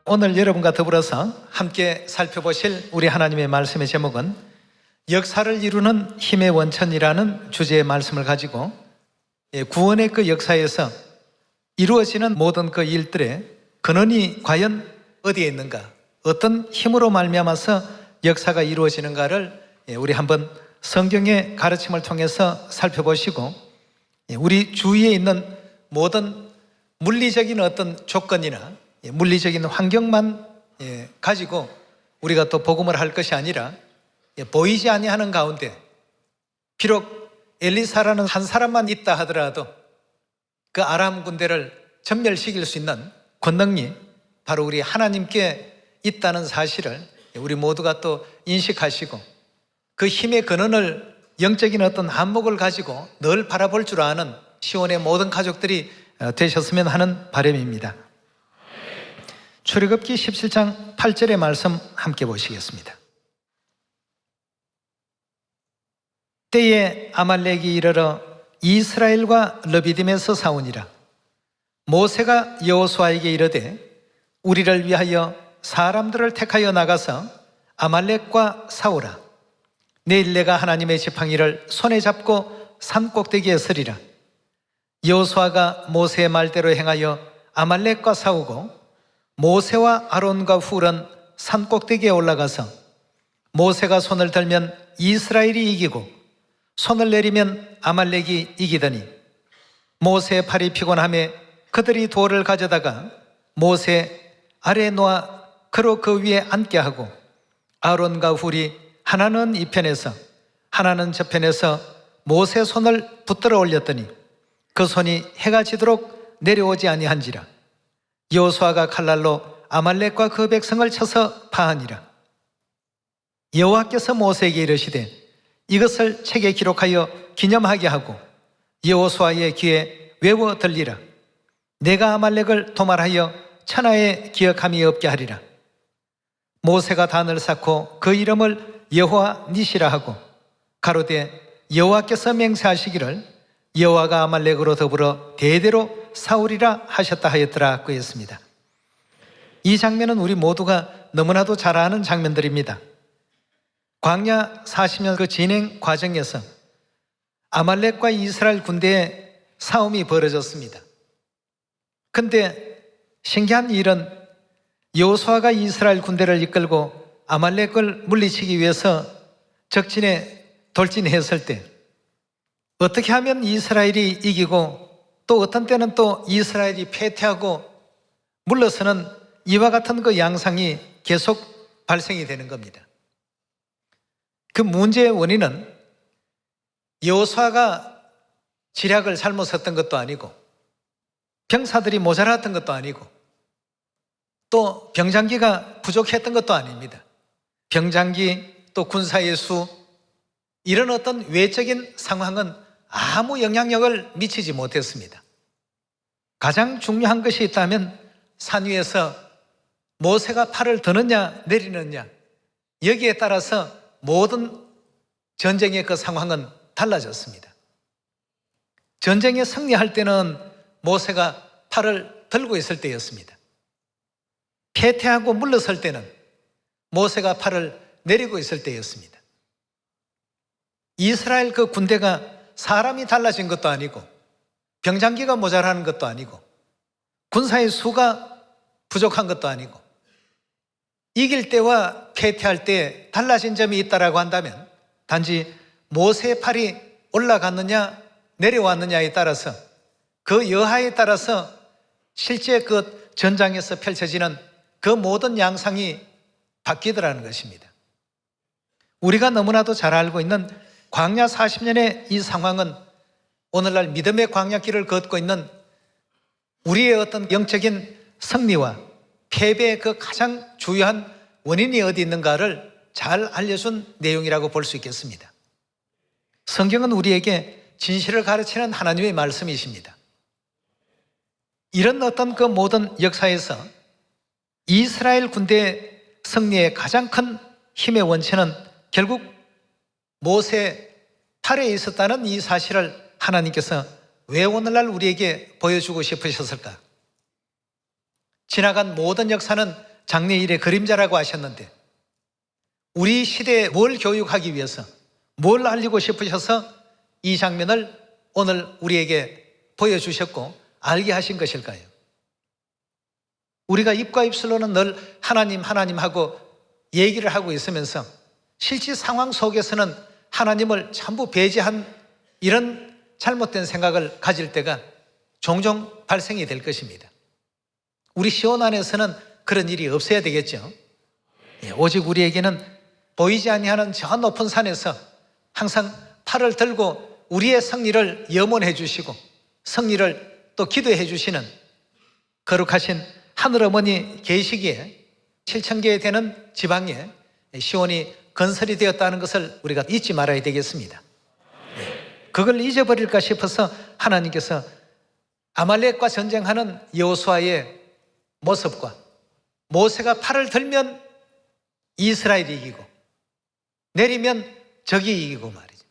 오늘 여러분과 더불어서 함께 살펴보실 우리 하나님의 말씀의 제목은 역사를 이루는 힘의 원천이라는 주제의 말씀을 가지고 구원의 그 역사에서 이루어지는 모든 그 일들의 근원이 과연 어디에 있는가, 어떤 힘으로 말미암아서 역사가 이루어지는가를 우리 한번 성경의 가르침을 통해서 살펴보시고 우리 주위에 있는 모든 물리적인 어떤 조건이나 물리적인 환경만 가지고 우리가 또 복음을 할 것이 아니라 보이지 아니하는 가운데 비록 엘리사라는 한 사람만 있다 하더라도 그 아람 군대를 전멸시킬 수 있는 권능이 바로 우리 하나님께 있다는 사실을 우리 모두가 또 인식하시고 그 힘의 근원을 영적인 어떤 안목을 가지고 늘 바라볼 줄 아는 시온의 모든 가족들이 되셨으면 하는 바람입니다. 출애굽기 17장 8절의 말씀 함께 보시겠습니다. 때에 아말렉이 이르러 이스라엘과 르비딤에서 싸우니라. 모세가 여호수아에게 이르되 우리를 위하여 사람들을 택하여 나가서 아말렉과 싸우라. 내일 내가 하나님의 지팡이를 손에 잡고 산 꼭대기에 서리라. 여호수아가 모세의 말대로 행하여 아말렉과 싸우고 모세와 아론과 훌은 산 꼭대기에 올라가서 모세가 손을 들면 이스라엘이 이기고 손을 내리면 아말렉이 이기더니 모세의 팔이 피곤하며 그들이 돌을 가져다가 모세 아래에 놓아 그로 그 위에 앉게 하고 아론과 훌이 하나는 이 편에서 하나는 저 편에서 모세 손을 붙들어 올렸더니 그 손이 해가 지도록 내려오지 아니한지라. 여호수아가 칼날로 아말렉과 그 백성을 쳐서 파하니라. 여호와께서 모세에게 이르시되 이것을 책에 기록하여 기념하게 하고 여호수아의 귀에 외워 들리라. 내가 아말렉을 도말하여 천하에 기억함이 없게 하리라. 모세가 단을 쌓고 그 이름을 여호와 니시라 하고 가로되 여호와께서 맹세하시기를 여호와가 아말렉으로 더불어 대대로 싸우리라 하셨다 하였더라 그였습니다. 이 장면은 우리 모두가 너무나도 잘 아는 장면들입니다. 광야 40년 그 진행 과정에서 아말렉과 이스라엘 군대의 싸움이 벌어졌습니다. 근데 신기한 일은 여호수아가 이스라엘 군대를 이끌고 아말렉을 물리치기 위해서 적진에 돌진했을 때 어떻게 하면 이스라엘이 이기고 또 어떤 때는 또 이스라엘이 패퇴하고 물러서는 이와 같은 그 양상이 계속 발생이 되는 겁니다. 그 문제의 원인은 여호수아가 지략을 잘못 썼던 것도 아니고 병사들이 모자랐던 것도 아니고 또 병장기가 부족했던 것도 아닙니다. 병장기 또 군사의 수 이런 어떤 외적인 상황은 아무 영향력을 미치지 못했습니다. 가장 중요한 것이 있다면 산 위에서 모세가 팔을 드느냐 내리느냐 여기에 따라서 모든 전쟁의 그 상황은 달라졌습니다. 전쟁에 승리할 때는 모세가 팔을 들고 있을 때였습니다. 패퇴하고 물러설 때는 모세가 팔을 내리고 있을 때였습니다. 이스라엘 그 군대가 사람이 달라진 것도 아니고 병장기가 모자라는 것도 아니고 군사의 수가 부족한 것도 아니고 이길 때와 패퇴할 때 달라진 점이 있다라고 한다면 단지 모세의 팔이 올라갔느냐 내려왔느냐에 따라서 그 여하에 따라서 실제 그 전장에서 펼쳐지는 그 모든 양상이 바뀌더라는 것입니다. 우리가 너무나도 잘 알고 있는 광야 40년의 이 상황은 오늘날 믿음의 광야길을 걷고 있는 우리의 어떤 영적인 승리와 패배의 그 가장 주요한 원인이 어디 있는가를 잘 알려준 내용이라고 볼 수 있겠습니다. 성경은 우리에게 진실을 가르치는 하나님의 말씀이십니다. 이런 어떤 그 모든 역사에서 이스라엘 군대의 승리의 가장 큰 힘의 원천은 결국 모세 팔에 있었다는 이 사실을 하나님께서 왜 오늘날 우리에게 보여주고 싶으셨을까? 지나간 모든 역사는 장래일의 그림자라고 하셨는데 우리 시대에 뭘 교육하기 위해서 뭘 알리고 싶으셔서 이 장면을 오늘 우리에게 보여주셨고 알게 하신 것일까요? 우리가 입과 입술로는 늘 하나님 하나님 하고 얘기를 하고 있으면서 실제 상황 속에서는 하나님을 전부 배제한 이런 잘못된 생각을 가질 때가 종종 발생이 될 것입니다. 우리 시온 안에서는 그런 일이 없어야 되겠죠. 오직 우리에게는 보이지 아니하는 저 높은 산에서 항상 팔을 들고 우리의 승리를 염원해 주시고 승리를 또 기도해 주시는 거룩하신 하늘어머니 계시기에 7,000개 되는 지방에 시온이 건설이 되었다는 것을 우리가 잊지 말아야 되겠습니다. 그걸 잊어버릴까 싶어서 하나님께서 아말렉과 전쟁하는 여호수아의 모습과 모세가 팔을 들면 이스라엘이 이기고 내리면 적이 이기고 말이죠.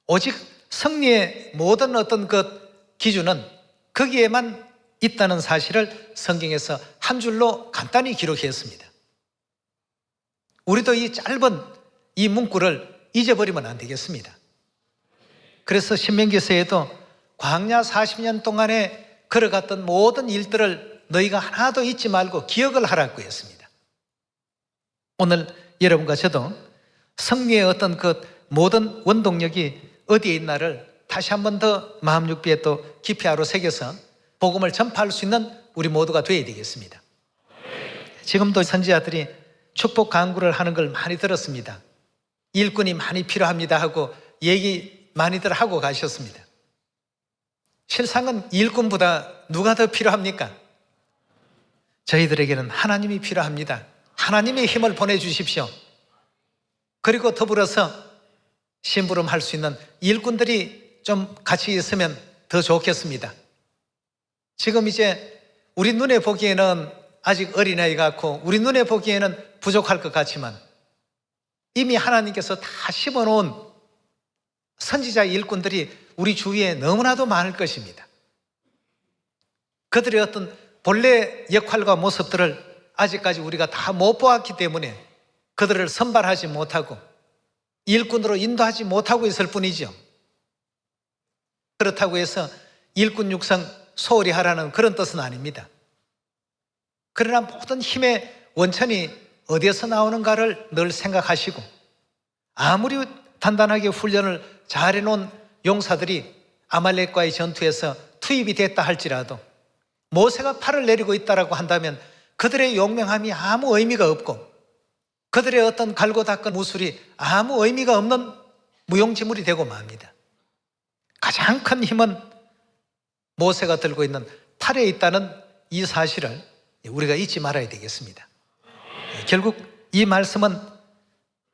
오직 승리의 모든 어떤 그 기준은 거기에만 있다는 사실을 성경에서 한 줄로 간단히 기록했습니다. 우리도 이 짧은 이 문구를 잊어버리면 안 되겠습니다. 그래서 신명기서에도 광야 40년 동안에 걸어갔던 모든 일들을 너희가 하나도 잊지 말고 기억을 하라고 했습니다. 오늘 여러분과 저도 승리의 어떤 그 모든 원동력이 어디에 있나를 다시 한 번 더 마음 육비에 또 깊이 하루 새겨서 복음을 전파할 수 있는 우리 모두가 되어야 되겠습니다. 지금도 선지자들이 축복 강구를 하는 걸 많이 들었습니다. 일꾼이 많이 필요합니다 하고 얘기 많이들 하고 가셨습니다. 실상은 일꾼보다 누가 더 필요합니까? 저희들에게는 하나님이 필요합니다. 하나님의 힘을 보내주십시오. 그리고 더불어서 심부름할 수 있는 일꾼들이 좀 같이 있으면 더 좋겠습니다. 지금 이제 우리 눈에 보기에는 아직 어린아이 같고 우리 눈에 보기에는 부족할 것 같지만 이미 하나님께서 다 심어놓은 선지자 일꾼들이 우리 주위에 너무나도 많을 것입니다. 그들의 어떤 본래 역할과 모습들을 아직까지 우리가 다 못 보았기 때문에 그들을 선발하지 못하고 일꾼으로 인도하지 못하고 있을 뿐이죠. 그렇다고 해서 일꾼 육성 소홀히 하라는 그런 뜻은 아닙니다. 그러나 모든 힘의 원천이 어디에서 나오는가를 늘 생각하시고 아무리 단단하게 훈련을 잘 해놓은 용사들이 아말렉과의 전투에서 투입이 됐다 할지라도 모세가 팔을 내리고 있다고 한다면 그들의 용맹함이 아무 의미가 없고 그들의 어떤 갈고 닦은 무술이 아무 의미가 없는 무용지물이 되고 맙니다. 가장 큰 힘은 모세가 들고 있는 팔에 있다는 이 사실을 우리가 잊지 말아야 되겠습니다. 결국 이 말씀은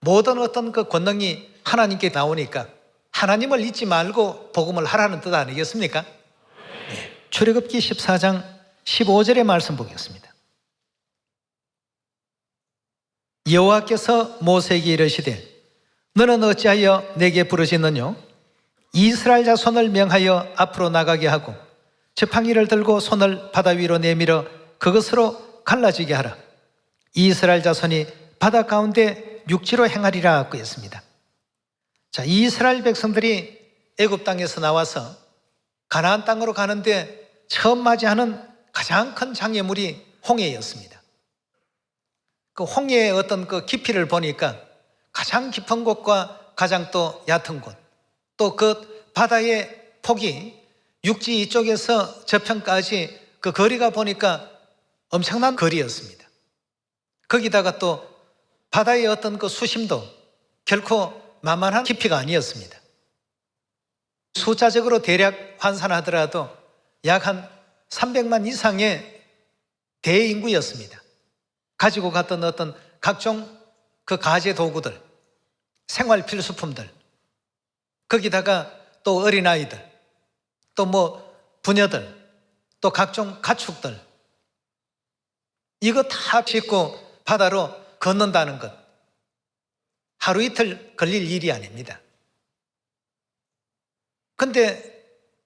모든 어떤 그 권능이 하나님께 나오니까 하나님을 잊지 말고 복음을 하라는 뜻 아니겠습니까? 출애굽기 14장 15절의 말씀 보겠습니다. 여호와께서 모세에게 이르시되 너는 어찌하여 내게 부르짖느뇨? 이스라엘 자손을 명하여 앞으로 나가게 하고 지팡이를 들고 손을 바다 위로 내밀어 그것으로 갈라지게 하라. 이스라엘 자손이 바다 가운데 육지로 행하리라 하고 했습니다. 자, 이스라엘 백성들이 애굽 땅에서 나와서 가나안 땅으로 가는데 처음 맞이하는 가장 큰 장애물이 홍해였습니다. 그 홍해의 어떤 그 깊이를 보니까 가장 깊은 곳과 가장 또 얕은 곳, 또 그 바다의 폭이 육지 이쪽에서 저편까지 그 거리가 보니까 엄청난 거리였습니다. 거기다가 또 바다의 어떤 그 수심도 결코 만만한 깊이가 아니었습니다. 숫자적으로 대략 환산하더라도 약 한 300만 이상의 대인구였습니다. 가지고 갔던 어떤 각종 그 가재 도구들, 생활 필수품들, 거기다가 또 어린아이들, 또 뭐 부녀들, 또 각종 가축들, 이거 다 싣고 바다로 건넌다는 것, 하루 이틀 걸릴 일이 아닙니다. 근데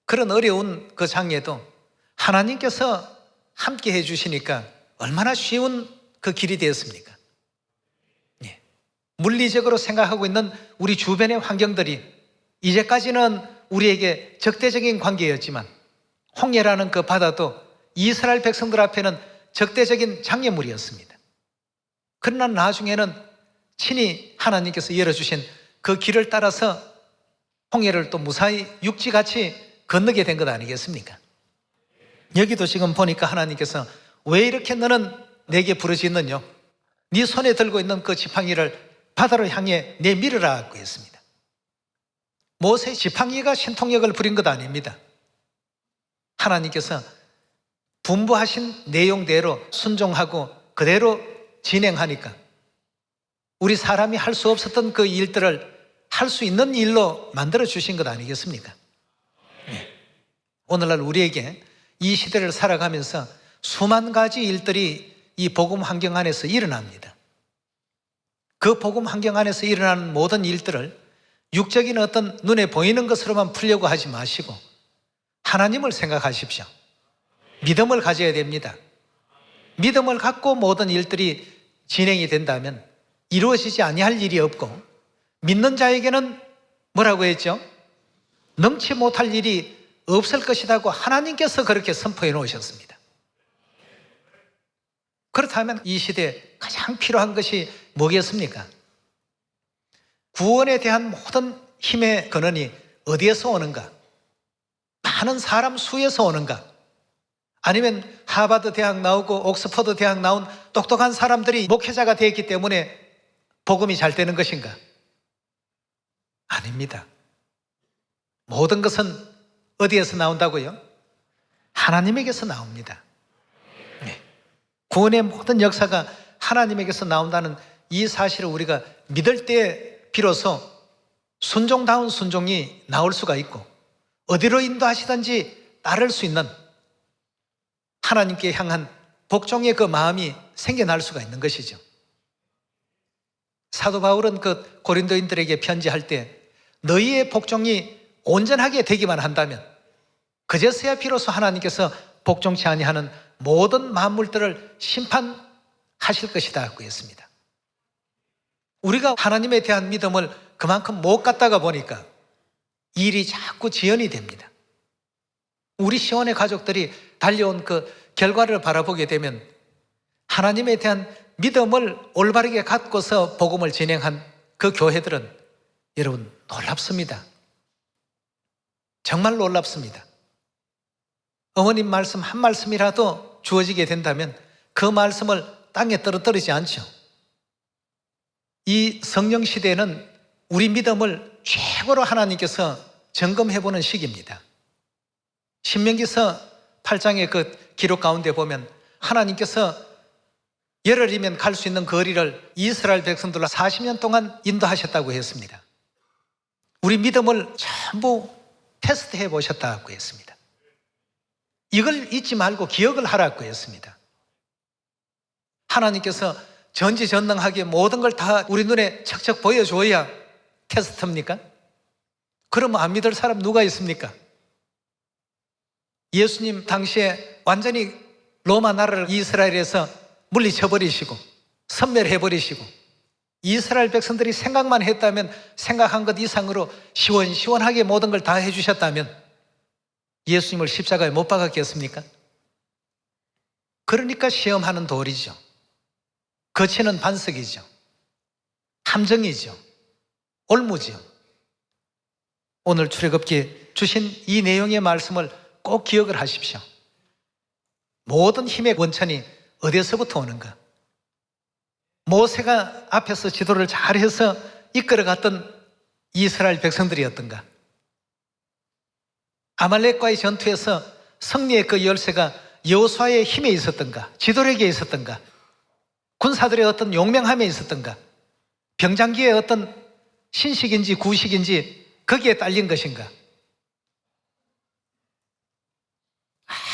그런 어려운 그 장에도 하나님께서 함께 해주시니까 얼마나 쉬운 그 길이 되었습니까? 예. 물리적으로 생각하고 있는 우리 주변의 환경들이 이제까지는 우리에게 적대적인 관계였지만 홍해라는 그 바다도 이스라엘 백성들 앞에는 적대적인 장애물이었습니다. 그러나 나중에는 친히 하나님께서 열어주신 그 길을 따라서 홍해를 또 무사히 육지같이 건너게 된 것 아니겠습니까? 여기도 지금 보니까 하나님께서 왜 이렇게 너는 내게 부르짖느냐? 네 손에 들고 있는 그 지팡이를 바다로 향해 내밀으라 하고 했습니다. 모세의 지팡이가 신통력을 부린 것 아닙니다. 하나님께서 분부하신 내용대로 순종하고 그대로 진행하니까 우리 사람이 할 수 없었던 그 일들을 할 수 있는 일로 만들어 주신 것 아니겠습니까? 네. 오늘날 우리에게 이 시대를 살아가면서 수만 가지 일들이 이 복음 환경 안에서 일어납니다. 그 복음 환경 안에서 일어나는 모든 일들을 육적인 어떤 눈에 보이는 것으로만 풀려고 하지 마시고 하나님을 생각하십시오. 믿음을 가져야 됩니다. 믿음을 갖고 모든 일들이 진행이 된다면 이루어지지 아니할 일이 없고 믿는 자에게는 뭐라고 했죠? 능치 못할 일이 없을 것이라고 하나님께서 그렇게 선포해 놓으셨습니다. 그렇다면 이 시대에 가장 필요한 것이 뭐겠습니까? 구원에 대한 모든 힘의 근원이 어디에서 오는가? 많은 사람 수에서 오는가? 아니면 하버드 대학 나오고 옥스퍼드 대학 나온 똑똑한 사람들이 목회자가 되었기 때문에 복음이 잘 되는 것인가? 아닙니다. 모든 것은 어디에서 나온다고요? 하나님에게서 나옵니다. 네. 구원의 모든 역사가 하나님에게서 나온다는 이 사실을 우리가 믿을 때 비로소 순종다운 순종이 나올 수가 있고 어디로 인도하시든지 따를 수 있는 하나님께 향한 복종의 그 마음이 생겨날 수가 있는 것이죠. 사도 바울은 그 고린도인들에게 편지할 때 너희의 복종이 온전하게 되기만 한다면 그제서야 비로소 하나님께서 복종치 아니하는 모든 만물들을 심판하실 것이다 하고 했습니다. 우리가 하나님에 대한 믿음을 그만큼 못 갖다가 보니까 일이 자꾸 지연이 됩니다. 우리 시온의 가족들이 달려온 그 결과를 바라보게 되면 하나님에 대한 믿음을 올바르게 갖고서 복음을 진행한 그 교회들은 여러분 놀랍습니다. 정말 놀랍습니다. 어머님 말씀 한 말씀이라도 주어지게 된다면 그 말씀을 땅에 떨어뜨리지 않죠. 이 성령 시대는 우리 믿음을 최고로 하나님께서 점검해보는 시기입니다. 신명기서 8장의 그 기록 가운데 보면 하나님께서 열흘이면 갈 수 있는 거리를 이스라엘 백성들로 40년 동안 인도하셨다고 했습니다. 우리 믿음을 전부 테스트해 보셨다고 했습니다. 이걸 잊지 말고 기억을 하라고 했습니다. 하나님께서 전지전능하게 모든 걸 다 우리 눈에 척척 보여줘야 테스트입니까? 그러면 안 믿을 사람 누가 있습니까? 예수님 당시에 완전히 로마 나라를 이스라엘에서 물리쳐버리시고 섬멸해버리시고 이스라엘 백성들이 생각만 했다면 생각한 것 이상으로 시원시원하게 모든 걸 다 해주셨다면 예수님을 십자가에 못 박았겠습니까? 그러니까 시험하는 돌이죠. 거치는 반석이죠. 함정이죠. 올무죠. 오늘 출애굽기에 주신 이 내용의 말씀을 꼭 기억을 하십시오. 모든 힘의 원천이 어디서부터 오는가? 모세가 앞에서 지도를 잘해서 이끌어갔던 이스라엘 백성들이었던가? 아말렉과의 전투에서 승리의 그 열쇠가 여호수아의 힘에 있었던가? 지도력에 있었던가? 군사들의 어떤 용맹함에 있었던가? 병장기의 어떤 신식인지 구식인지 거기에 딸린 것인가?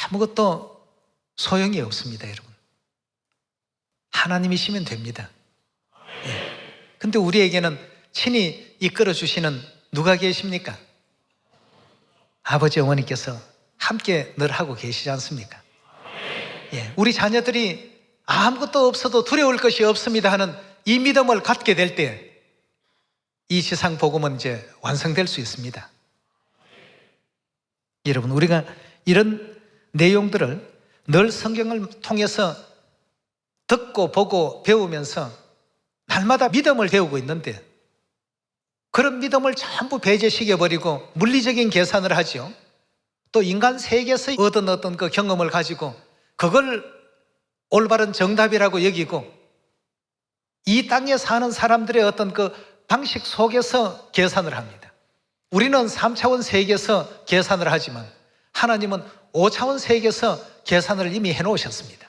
아무것도 소용이 없습니다, 여러분. 하나님이시면 됩니다. 근데 우리에게는 친히 이끌어 주시는 누가 계십니까? 아버지 어머니께서 함께 늘 하고 계시지 않습니까? 우리 자녀들이 아무것도 없어도 두려울 것이 없습니다 하는 이 믿음을 갖게 될 때 이 지상 복음은 이제 완성될 수 있습니다. 여러분, 우리가 이런 내용들을 늘 성경을 통해서 듣고 보고 배우면서 날마다 믿음을 배우고 있는데 그런 믿음을 전부 배제시켜버리고 물리적인 계산을 하죠. 또 인간 세계에서 얻은 어떤 그 경험을 가지고 그걸 올바른 정답이라고 여기고 이 땅에 사는 사람들의 어떤 그 방식 속에서 계산을 합니다. 우리는 3차원 세계에서 계산을 하지만 하나님은 5차원 세계에서 계산을 이미 해놓으셨습니다.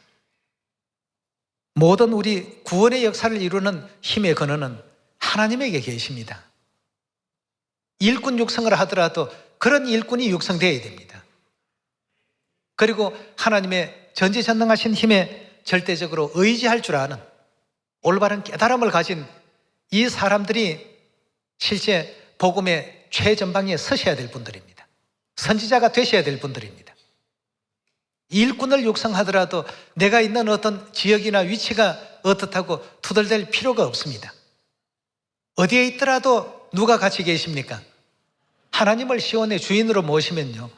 모든 우리 구원의 역사를 이루는 힘의 근원은 하나님에게 계십니다. 일꾼 육성을 하더라도 그런 일꾼이 육성되어야 됩니다. 그리고 하나님의 전지전능하신 힘에 절대적으로 의지할 줄 아는 올바른 깨달음을 가진 이 사람들이 실제 복음의 최전방에 서셔야 될 분들입니다. 선지자가 되셔야 될 분들입니다. 일꾼을 육성하더라도 내가 있는 어떤 지역이나 위치가 어떻다고 투덜댈 필요가 없습니다. 어디에 있더라도 누가 같이 계십니까? 하나님을 시온의 주인으로 모시면요,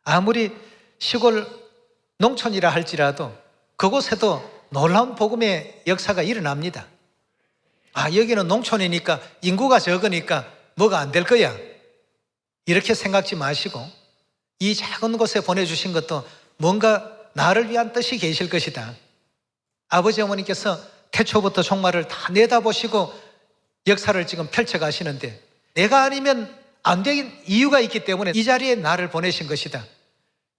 아무리 시골 농촌이라 할지라도 그곳에도 놀라운 복음의 역사가 일어납니다. 아, 여기는 농촌이니까 인구가 적으니까 뭐가 안 될 거야, 이렇게 생각지 마시고 이 작은 곳에 보내주신 것도 뭔가 나를 위한 뜻이 계실 것이다. 아버지 어머니께서 태초부터 종말을 다 내다보시고 역사를 지금 펼쳐가시는데 내가 아니면 안 되는 이유가 있기 때문에 이 자리에 나를 보내신 것이다.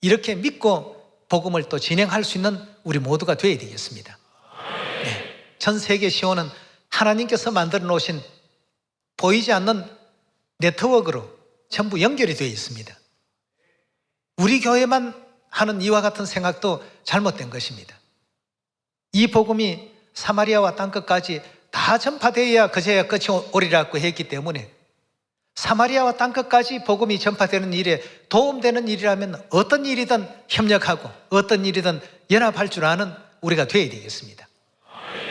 이렇게 믿고 복음을 또 진행할 수 있는 우리 모두가 되어야 되겠습니다. 네. 전 세계 시온은 하나님께서 만들어 놓으신 보이지 않는 네트워크로 전부 연결이 되어 있습니다. 우리 교회만 하는 이와 같은 생각도 잘못된 것입니다. 이 복음이 사마리아와 땅끝까지 다 전파되어야 그제야 끝이 오리라고 했기 때문에 사마리아와 땅끝까지 복음이 전파되는 일에 도움되는 일이라면 어떤 일이든 협력하고 어떤 일이든 연합할 줄 아는 우리가 되어야 되겠습니다.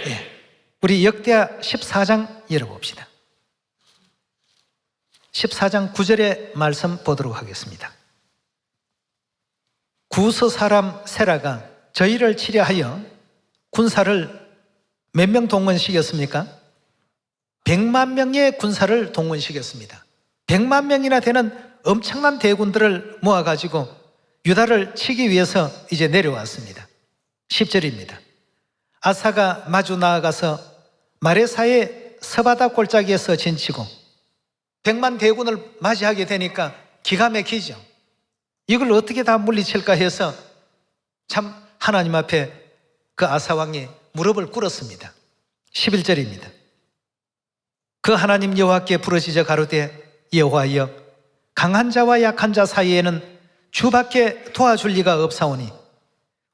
예. 우리 역대하 14장 열어봅시다. 14장 9절의 말씀 보도록 하겠습니다. 구스 사람 세라가 저희를 치려하여 군사를 몇 명 동원시켰습니까? 100만 명의 군사를 동원시켰습니다. 100만 명이나 되는 엄청난 대군들을 모아가지고 유다를 치기 위해서 이제 내려왔습니다. 10절입니다. 아사가 마주 나아가서 마레사의 서바다 골짜기에서 진치고 100만 대군을 맞이하게 되니까 기가 막히죠. 이걸 어떻게 다 물리칠까 해서 참 하나님 앞에 그 아사 왕이 무릎을 꿇었습니다. 11절입니다. 그 하나님 여호와께 부르짖어 가로되 여호와여, 강한 자와 약한 자 사이에는 주밖에 도와줄 리가 없사오니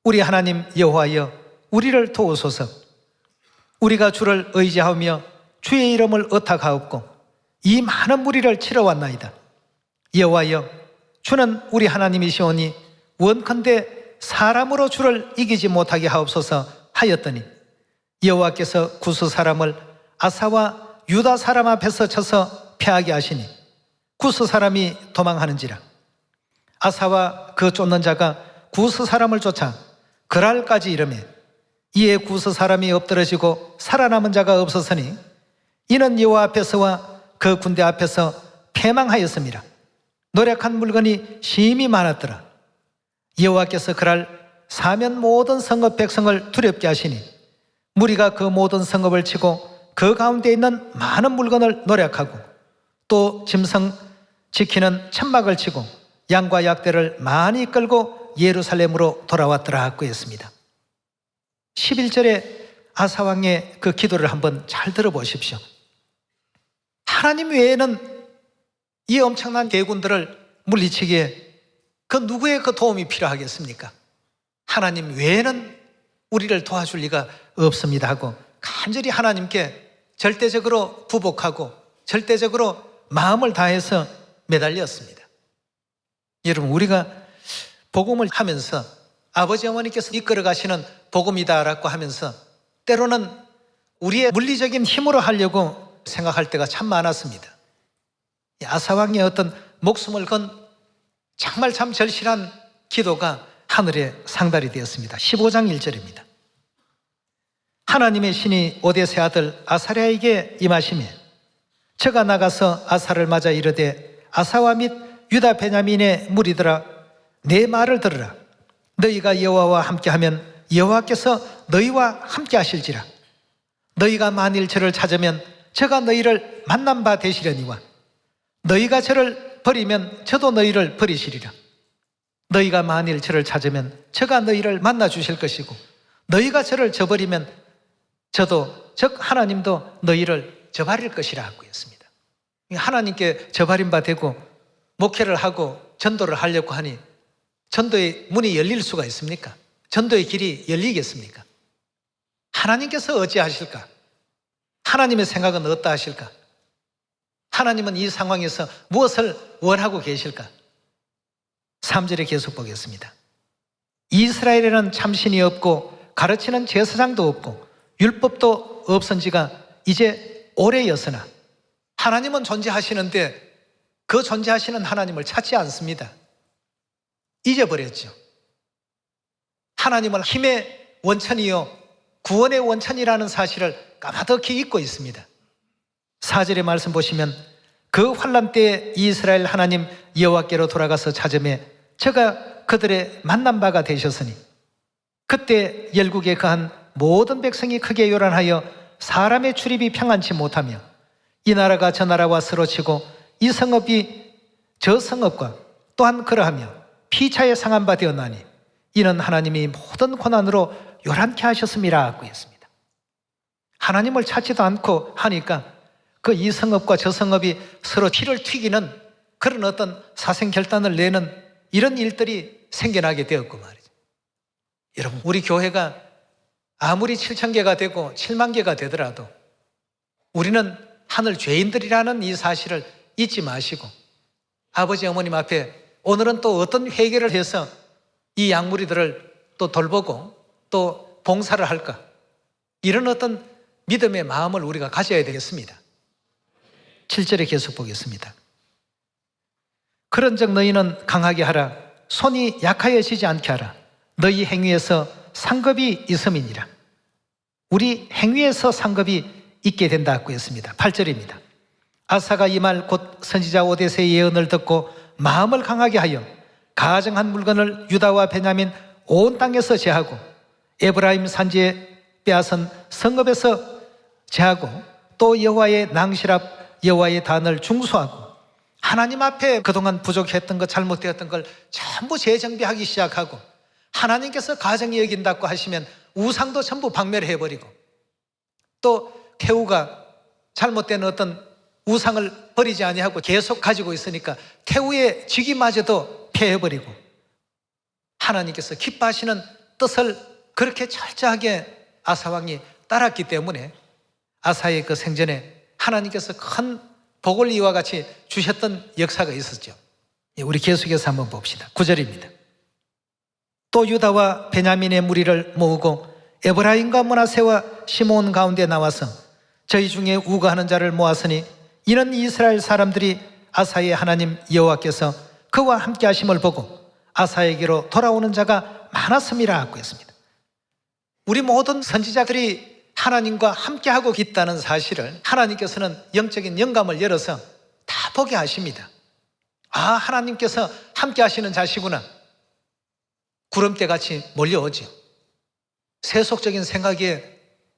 우리 하나님 여호와여, 우리를 도우소서. 우리가 주를 의지하며 주의 이름을 의탁하옵고 이 많은 무리를 치러 왔나이다. 여호와여, 주는 우리 하나님이시오니 원컨대 사람으로 주를 이기지 못하게 하옵소서 하였더니 여호와께서 구스 사람을 아사와 유다 사람 앞에서 쳐서 패하게 하시니 구스 사람이 도망하는지라. 아사와 그 쫓는 자가 구스 사람을 쫓아 그랄까지 이르매 이에 구스 사람이 엎드러지고 살아남은 자가 없었으니 이는 여호와 앞에서와 그 군대 앞에서 패망하였습니다. 노력한 물건이 심히 많았더라. 여호와께서 그랄 사면 모든 성읍 백성을 두렵게 하시니 무리가 그 모든 성읍을 치고 그 가운데 있는 많은 물건을 노력하고 또 짐승 지키는 천막을 치고 양과 약대를 많이 끌고 예루살렘으로 돌아왔더라고 했습니다. 11절에 아사왕의 그 기도를 한번 잘 들어보십시오. 하나님 외에는 이 엄청난 대군들을 물리치기에 그 누구의 그 도움이 필요하겠습니까? 하나님 외에는 우리를 도와줄 리가 없습니다 하고 간절히 하나님께 절대적으로 부복하고 절대적으로 마음을 다해서 매달렸습니다. 여러분, 우리가 복음을 하면서 아버지 어머니께서 이끌어 가시는 복음이다라고 하면서 때로는 우리의 물리적인 힘으로 하려고 생각할 때가 참 많았습니다. 아사왕의 어떤 목숨을 건 정말 참 절실한 기도가 하늘에 상달이 되었습니다. 15장 1절입니다. 하나님의 신이 오뎃의 아들 아사랴에게 임하시며 저가 나가서 아사를 맞아 이르되 아사와 및 유다 베냐민의 무리들아 내 말을 들으라. 너희가 여호와와 함께하면 여호와께서 너희와 함께 하실지라. 너희가 만일 저를 찾으면 저가 너희를 만난 바 되시려니와 너희가 저를 버리면 저도 너희를 버리시리라. 너희가 만일 저를 찾으면 저가 너희를 만나 주실 것이고 너희가 저를 저버리면 저도 즉 하나님도 너희를 저버릴 것이라 하고 했습니다. 하나님께 저버림 바 되고 목회를 하고 전도를 하려고 하니 전도의 문이 열릴 수가 있습니까? 전도의 길이 열리겠습니까? 하나님께서 어찌하실까? 하나님의 생각은 어떠 하실까? 하나님은 이 상황에서 무엇을 원하고 계실까? 3절에 계속 보겠습니다. 이스라엘에는 참신이 없고 가르치는 제사장도 없고 율법도 없은 지가 이제 오래였으나 하나님은 존재하시는데 그 존재하시는 하나님을 찾지 않습니다. 잊어버렸죠. 하나님은 힘의 원천이요 구원의 원천이라는 사실을 까마득히 잊고 있습니다. 4절의 말씀 보시면 그 환난 때에 이스라엘 하나님 여호와께로 돌아가서 찾으매 저가 그들의 만난 바가 되셨으니 그때 열국에 거한 모든 백성이 크게 요란하여 사람의 출입이 평안치 못하며 이 나라가 저 나라와 서로치고 이 성읍이 저 성읍과 또한 그러하며 피차에 상한 바 되었나니 이는 하나님이 모든 고난으로 요란케 하셨음이라 하고 했습니다. 하나님을 찾지도 않고 하니까 그 이 성읍과 저 성읍이 서로 피를 튀기는 그런 어떤 사생결단을 내는 이런 일들이 생겨나게 되었고 말이죠. 여러분, 우리 교회가 아무리 7,000개가 되고 7만 개가 되더라도 우리는 하늘 죄인들이라는 이 사실을 잊지 마시고 아버지 어머님 앞에 오늘은 또 어떤 회개를 해서 이 양무리들을 또 돌보고 또 봉사를 할까? 이런 어떤 믿음의 마음을 우리가 가져야 되겠습니다. 7절에 계속 보겠습니다. 그런즉 너희는 강하게 하라. 손이 약하여지지 않게 하라. 너희 행위에서 상급이 있음이니라. 우리 행위에서 상급이 있게 된다고 했습니다. 8절입니다. 아사가 이 말 곧 선지자 오뎃의 예언을 듣고 마음을 강하게 하여 가정한 물건을 유다와 베냐민 온 땅에서 제하고 에브라임 산지에 빼앗은 성읍에서 제하고 또 여호와의 낭실 앞 여호와의 단을 중수하고 하나님 앞에 그동안 부족했던 것 잘못되었던 걸 전부 재정비하기 시작하고 하나님께서 가정이 여긴다고 하시면 우상도 전부 박멸해버리고 또 태우가 잘못된 어떤 우상을 버리지 아니하고 계속 가지고 있으니까 태우의 직위마저도 폐해버리고 하나님께서 기뻐하시는 뜻을 그렇게 철저하게 아사왕이 따랐기 때문에 아사의 그 생전에 하나님께서 큰 복을 이와 같이 주셨던 역사가 있었죠. 우리 계속해서 한번 봅시다. 9절입니다. 또 유다와 베냐민의 무리를 모으고 에브라임과 므낫세와 시므온 가운데 나와서 저희 중에 우거하는 자를 모았으니 이는 이스라엘 사람들이 아사의 하나님 여호와께서 그와 함께 하심을 보고 아사에게로 돌아오는 자가 많았음이라 하고 했습니다. 우리 모든 선지자들이 하나님과 함께하고 있다는 사실을 하나님께서는 영적인 영감을 열어서 다 보게 하십니다. 아, 하나님께서 함께 하시는 자시구나. 구름대같이 몰려오죠. 세속적인 생각에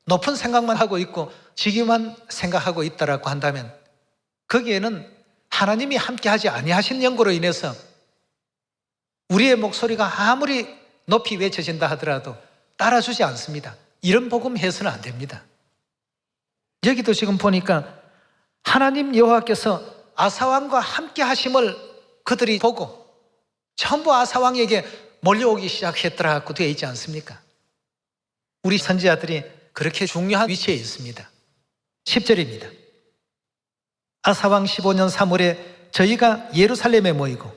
높은 생각만 하고 있고 지기만 생각하고 있다라고 한다면 거기에는 하나님이 함께하지 아니하신 연고로 인해서 우리의 목소리가 아무리 높이 외쳐진다 하더라도 따라주지 않습니다. 이런 복음 해서는 안 됩니다. 여기도 지금 보니까 하나님 여호와께서 아사왕과 함께 하심을 그들이 보고 전부 아사왕에게 몰려오기 시작했더라고 되어 있지 않습니까? 우리 선지자들이 그렇게 중요한 위치에 있습니다. 10절입니다. 아사왕 15년 3월에 저희가 예루살렘에 모이고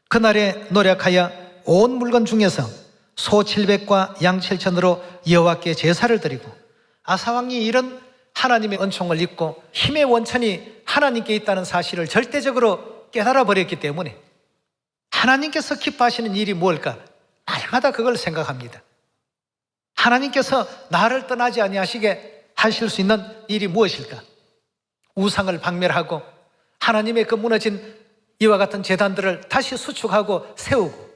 그날에 노력하여 온 물건 중에서 소 700과 양 7천으로 여호와께 제사를 드리고, 아사왕이 이런 하나님의 은총을 입고 힘의 원천이 하나님께 있다는 사실을 절대적으로 깨달아 버렸기 때문에 하나님께서 기뻐하시는 일이 뭘까? 날마다 그걸 생각합니다. 하나님께서 나를 떠나지 아니하시게 하실 수 있는 일이 무엇일까? 우상을 박멸하고 하나님의 그 무너진 이와 같은 제단들을 다시 수축하고 세우고,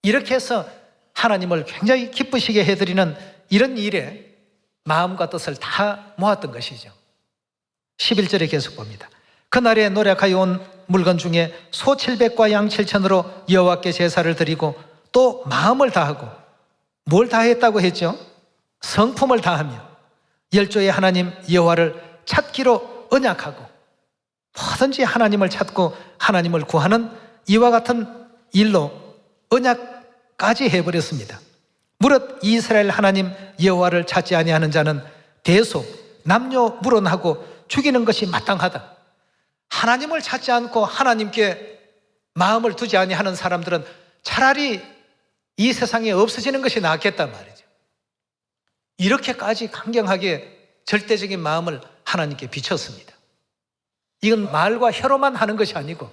이렇게 해서 하나님을 굉장히 기쁘시게 해드리는 이런 일에 마음과 뜻을 다 모았던 것이죠. 11절에 계속 봅니다. 그날에 노력하여 온 물건 중에 소 700과 양 7천으로 여호와께 제사를 드리고, 또 마음을 다하고, 뭘 다했다고 했죠? 성품을 다하며 열조의 하나님 여호와를 찾기로 언약하고, 뭐든지 하나님을 찾고 하나님을 구하는 이와 같은 일로 언약까지 해버렸습니다. 무릇 이스라엘 하나님 여호와를 찾지 아니하는 자는 대속 남녀물언하고 죽이는 것이 마땅하다. 하나님을 찾지 않고 하나님께 마음을 두지 아니하는 사람들은 차라리 이 세상에 없어지는 것이 낫겠단 말이죠. 이렇게까지 강경하게 절대적인 마음을 하나님께 비쳤습니다. 이건 말과 혀로만 하는 것이 아니고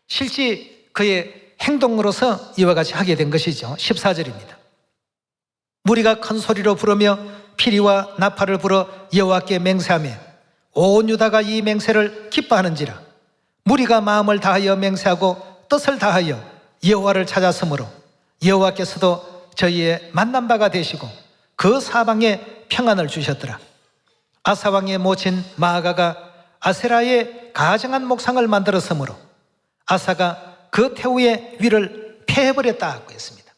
실제 그의 행동으로서 이와 같이 하게 된 것이죠. 14절입니다. 무리가 큰 소리로 부르며 피리와 나팔을 불어 여호와께 맹세하며 온 유다가 이 맹세를 기뻐하는지라. 무리가 마음을 다하여 맹세하고 뜻을 다하여 여호와를 찾았으므로 여호와께서도 저희의 만난 바가 되시고 그 사방에 평안을 주셨더라. 아사왕의 모친 마아가가 아세라의 가증한 목상을 만들었으므로 아사가 그 태우의 위를 폐해버렸다 하고 했습니다.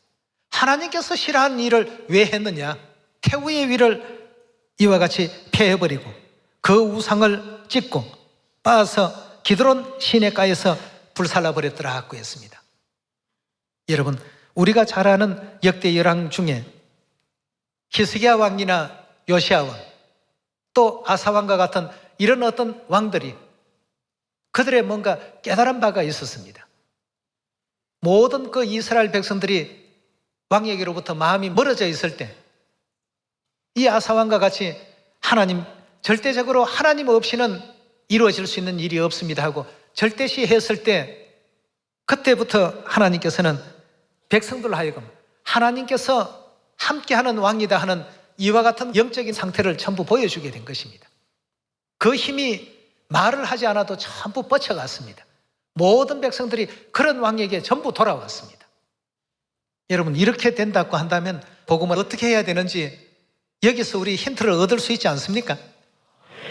하나님께서 싫어하는 일을 왜 했느냐? 태우의 위를 이와 같이 폐해버리고 그 우상을 찍고 빻아서 기드론 시내가에서 불살라버렸더라 하고 했습니다. 여러분, 우리가 잘 아는 역대 열왕 중에 히스기야 왕이나 요시야 왕, 또 아사 왕과 같은 이런 어떤 왕들이 그들의 뭔가 깨달은 바가 있었습니다. 모든 그 이스라엘 백성들이 왕에게로부터 마음이 멀어져 있을 때 이 아사 왕과 같이 하나님, 절대적으로 하나님 없이는 이루어질 수 있는 일이 없습니다 하고 절대시 했을 때, 그때부터 하나님께서는 백성들로 하여금 하나님께서 함께하는 왕이다 하는 이와 같은 영적인 상태를 전부 보여주게 된 것입니다. 그 힘이 말을 하지 않아도 전부 뻗쳐갔습니다. 모든 백성들이 그런 왕에게 전부 돌아왔습니다. 여러분, 이렇게 된다고 한다면 복음을 어떻게 해야 되는지 여기서 우리 힌트를 얻을 수 있지 않습니까?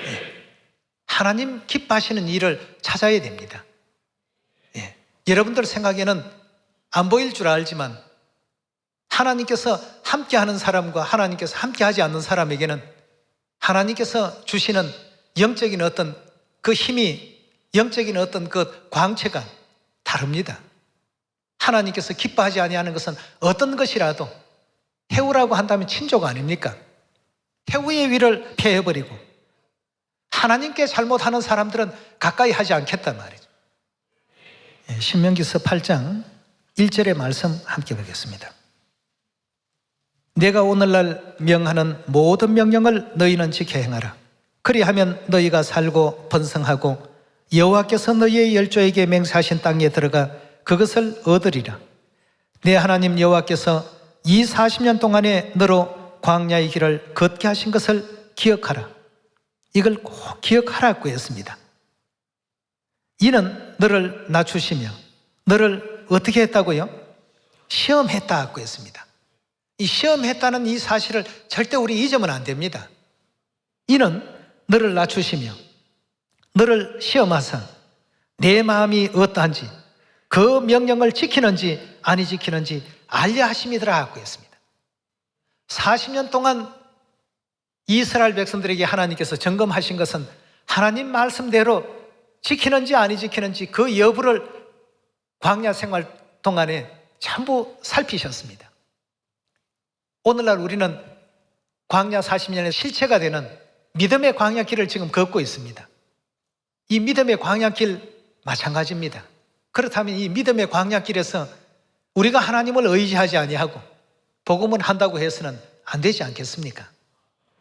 예. 하나님 기뻐하시는 일을 찾아야 됩니다. 예. 여러분들 생각에는 안 보일 줄 알지만 하나님께서 함께하는 사람과 하나님께서 함께하지 않는 사람에게는 하나님께서 주시는 영적인 어떤 그 힘이, 영적인 어떤 그 광채가 다릅니다. 하나님께서 기뻐하지 아니하는 것은 어떤 것이라도 태우라고 한다면 친족 아닙니까? 태우의 위를 폐해버리고 하나님께 잘못하는 사람들은 가까이 하지 않겠단 말이죠. 신명기서 8장 1절의 말씀 함께 보겠습니다. 내가 오늘날 명하는 모든 명령을 너희는 지켜 행하라. 그리하면 너희가 살고 번성하고 여호와께서 너희의 열조에게 맹세하신 땅에 들어가 그것을 얻으리라. 내 하나님 여호와께서 이 40년 동안에 너로 광야의 길을 걷게 하신 것을 기억하라. 이걸 꼭 기억하라고 했습니다. 이는 너를 낮추시며 너를 어떻게 했다고요? 시험했다고 했습니다. 이 시험했다는 이 사실을 절대 우리 잊으면 안 됩니다. 이는 너를 낮추시며 너를 시험하사 내 마음이 어떠한지 그 명령을 지키는지 아니 지키는지 알려 하심이더라 하고 했습니다. 40년 동안 이스라엘 백성들에게 하나님께서 점검하신 것은 하나님 말씀대로 지키는지 아니 지키는지 그 여부를 광야 생활 동안에 전부 살피셨습니다. 오늘날 우리는 광야 40년의 실체가 되는 믿음의 광야길을 지금 걷고 있습니다. 이 믿음의 광야길 마찬가지입니다. 그렇다면 이 믿음의 광야길에서 우리가 하나님을 의지하지 아니하고 복음을 한다고 해서는 안 되지 않겠습니까?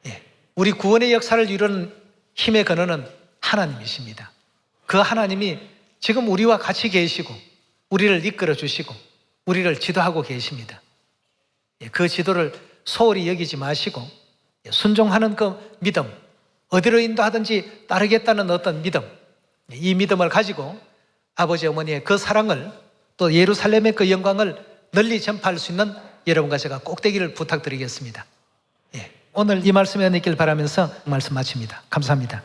예. 우리 구원의 역사를 이루는 힘의 근원은 하나님이십니다. 그 하나님이 지금 우리와 같이 계시고 우리를 이끌어 주시고 우리를 지도하고 계십니다. 예. 그 지도를 소홀히 여기지 마시고 순종하는 그 믿음, 어디로 인도하든지 따르겠다는 어떤 믿음, 이 믿음을 가지고 아버지 어머니의 그 사랑을 또 예루살렘의 그 영광을 널리 전파할 수 있는 여러분과 제가 꼭 되기를 부탁드리겠습니다. 예. 오늘 이 말씀이 있길 바라면서 말씀 마칩니다. 감사합니다.